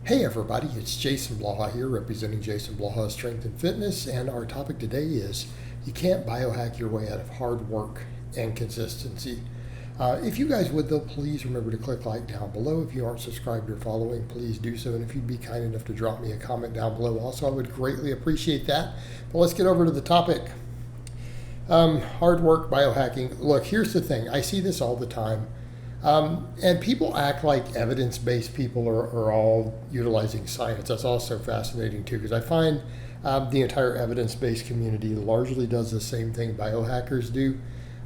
Hey everybody, it's Jason Blaha here representing Jason Blaha Strength and Fitness, and our topic today is you can't biohack your way out of hard work and consistency. If you guys would though, please remember to click like down below. If you aren't subscribed or following, please do so, and if you'd be kind enough to drop me a comment down below also, I would greatly appreciate that. But let's get over to the topic. Hard work, biohacking. Look, here's the thing. I see this all the time. And people act like evidence-based people are all utilizing science. That's also fascinating too, because I find the entire evidence-based community largely does the same thing biohackers do.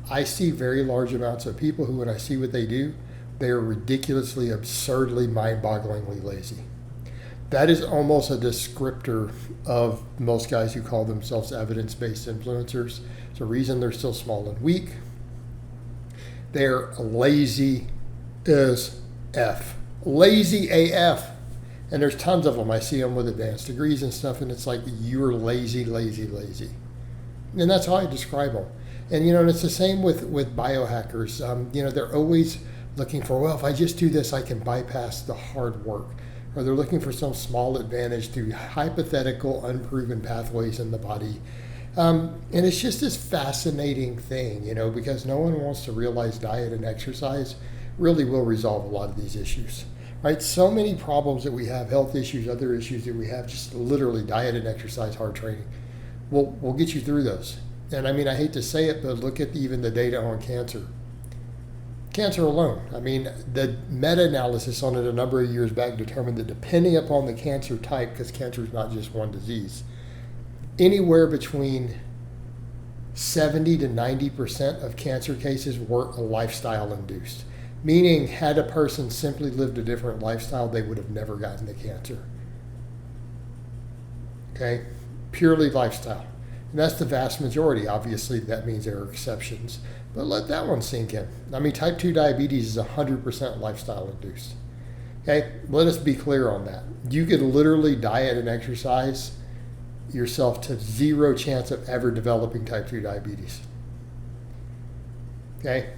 I see very large amounts of people who, when I see what they do, they are ridiculously, absurdly, mind-bogglingly lazy. That is almost a descriptor of most guys who call themselves evidence-based influencers. It's a reason they're still small and weak. They're lazy as F. Lazy AF. And there's tons of them. I see them with advanced degrees and stuff, and it's like, you're lazy, lazy, lazy. And that's how I describe them. And, and it's the same with biohackers. They're always looking for, well, if I just do this, I can bypass the hard work. Or they're looking for some small advantage through hypothetical, unproven pathways in the body. And it's just this fascinating thing, because no one wants to realize diet and exercise really will resolve a lot of these issues, right? So many problems that we have, health issues, other issues that we have, just literally diet and exercise, hard training, will get you through those. And I mean, I hate to say it, but look at even the data on cancer. Cancer alone, the meta-analysis on it a number of years back determined that depending upon the cancer type, because cancer is not just one disease, anywhere between 70 to 90% of cancer cases were lifestyle induced. Meaning, had a person simply lived a different lifestyle, they would have never gotten the cancer. Okay? Purely lifestyle. And that's the vast majority. Obviously, that means there are exceptions. But let that one sink in. Type 2 diabetes is 100% lifestyle induced. Okay? Let us be clear on that. You could literally diet and exercise yourself to zero chance of ever developing type 2 diabetes. Okay?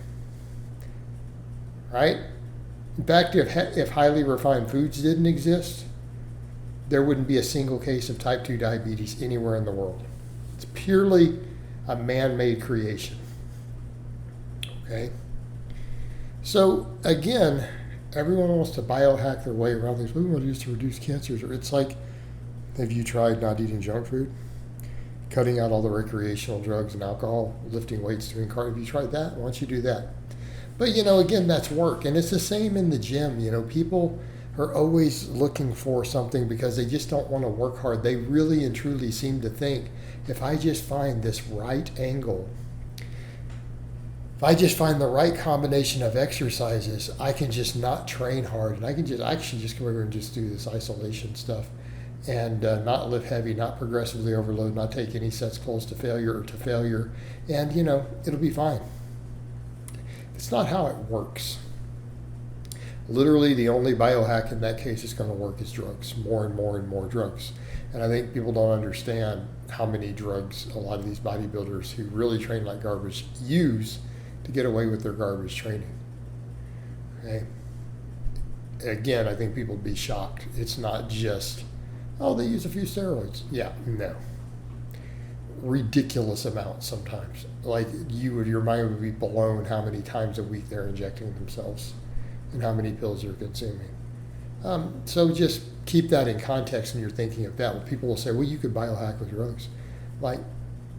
Right? In fact, if highly refined foods didn't exist, there wouldn't be a single case of type 2 diabetes anywhere in the world. It's purely a man-made creation. Okay? So, again, everyone wants to biohack their way around things. We want to use to reduce cancers. It's like, have you tried not eating junk food? Cutting out all the recreational drugs and alcohol, lifting weights, doing cardio? Have you tried that? Why don't you do that? But, again, that's work. And it's the same in the gym. People are always looking for something because they just don't want to work hard. They really and truly seem to think, if I just find this right angle, if I just find the right combination of exercises, I can just not train hard. And I can just actually just come over and just do this isolation stuff. And not lift heavy, not progressively overload, not take any sets close to failure and it'll be fine. It's not how it works. Literally, the only biohack in that case is going to work is drugs, more and more and more drugs. And I think people don't understand how many drugs a lot of these bodybuilders who really train like garbage use to get away with their garbage training. Okay. Again, I think people would be shocked. It's not just, oh, they use a few steroids. Yeah, no. Ridiculous amounts sometimes. Like your mind would be blown how many times a week they're injecting themselves and how many pills they're consuming. So just keep that in context when you're thinking of that. When people will say, well, you could biohack with drugs. Like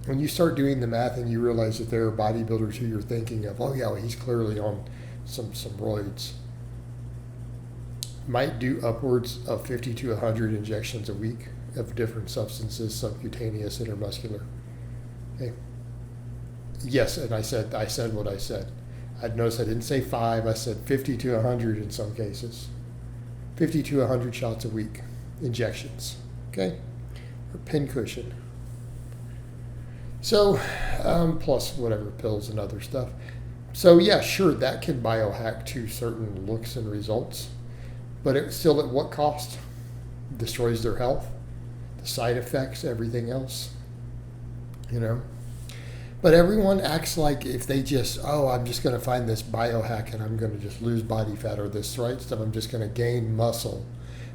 when you start doing the math and you realize that there are bodybuilders who you're thinking of, oh yeah, well, he's clearly on some roids. Might do upwards of 50 to 100 injections a week of different substances, subcutaneous, intermuscular. Okay. Yes, and I said what I said. I'd notice I didn't say 5, I said 50 to 100 in some cases. 50 to 100 shots a week, injections, okay? Or pincushion. So, plus whatever pills and other stuff. So yeah, sure, that can biohack to certain looks and results. But it's still at what cost? Destroys their health, the side effects, everything else. But everyone acts like if they just, I'm just going to find this biohack and I'm going to just lose body fat, or this right stuff, I'm just going to gain muscle.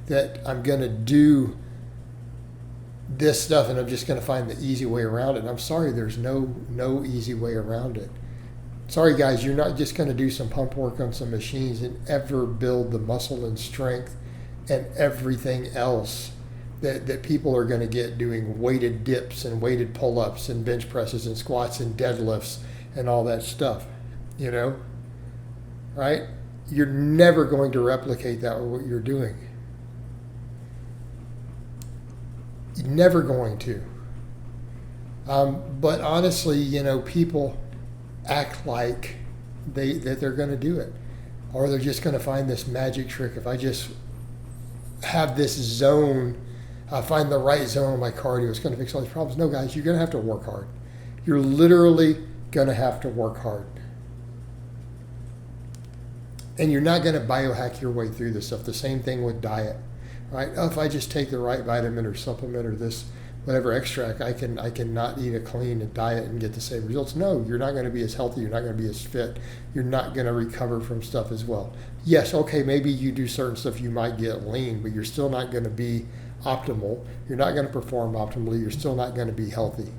that I'm going to do this stuff and I'm just going to find the easy way around it. And I'm sorry, there's no easy way around it. Sorry guys, you're not just going to do some pump work on some machines and ever build the muscle and strength and everything else that people are going to get doing weighted dips and weighted pull-ups and bench presses and squats and deadlifts and all that stuff, you know, right? You're never going to replicate that with what you're doing. You're never going to. But honestly, you know, people act like that they're going to do it, or they're just going to find this magic trick. If I just have this zone, find the right zone of my cardio, it's going to fix all these problems. No, guys, you're going to have to work hard. You're literally going to have to work hard. And you're not going to biohack your way through this stuff. The same thing with diet, right? Oh, if I just take the right vitamin or supplement or this whatever extract, I can not eat a clean diet and get the same results. No, you're not going to be as healthy. You're not going to be as fit. You're not going to recover from stuff as well. Yes, okay, maybe you do certain stuff, you might get lean, but you're still not going to be optimal. You're not going to perform optimally. You're still not going to be healthy.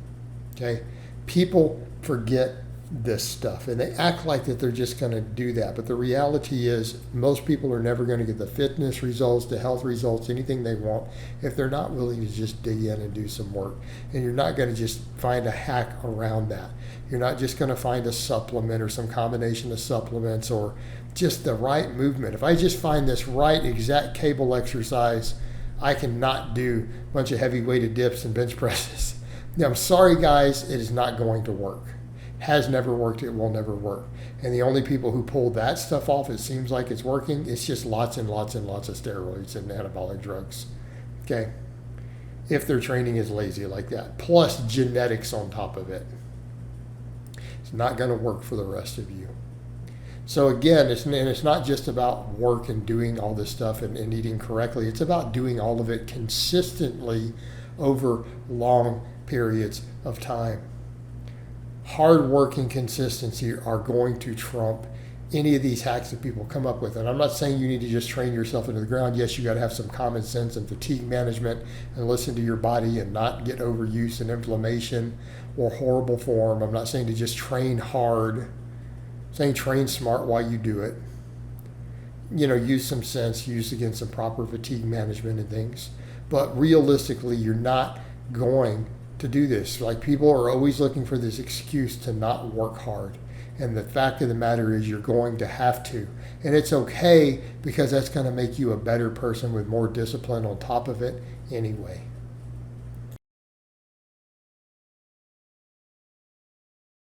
Okay? People forget this stuff and they act like that they're just going to do that. But the reality is most people are never going to get the fitness results, the health results, anything they want if they're not willing to just dig in and do some work. And you're not going to just find a hack around that. You're not just going to find a supplement or some combination of supplements or just the right movement. If I just find this right exact cable exercise, I cannot do a bunch of heavy weighted dips and bench presses. Now, I'm sorry guys, it is not going to work. Has never worked, it will never work. And the only people who pull that stuff off, it seems like it's working, it's just lots and lots and lots of steroids and anabolic drugs. Okay? If their training is lazy like that, plus genetics on top of it. It's not going to work for the rest of you. So again, it's not just about work and doing all this stuff and eating correctly. It's about doing all of it consistently over long periods of time. Hard work and consistency are going to trump any of these hacks that people come up with. And I'm not saying you need to just train yourself into the ground. Yes, you got to have some common sense and fatigue management and listen to your body and not get overuse and inflammation or horrible form. I'm not saying to just train hard. I'm saying train smart while you do it. You know, use some sense, use again some proper fatigue management and things. But realistically, you're not going to do this. Like, people are always looking for this excuse to not work hard. And the fact of the matter is you're going to have to. And it's okay, because that's going to make you a better person with more discipline on top of it anyway.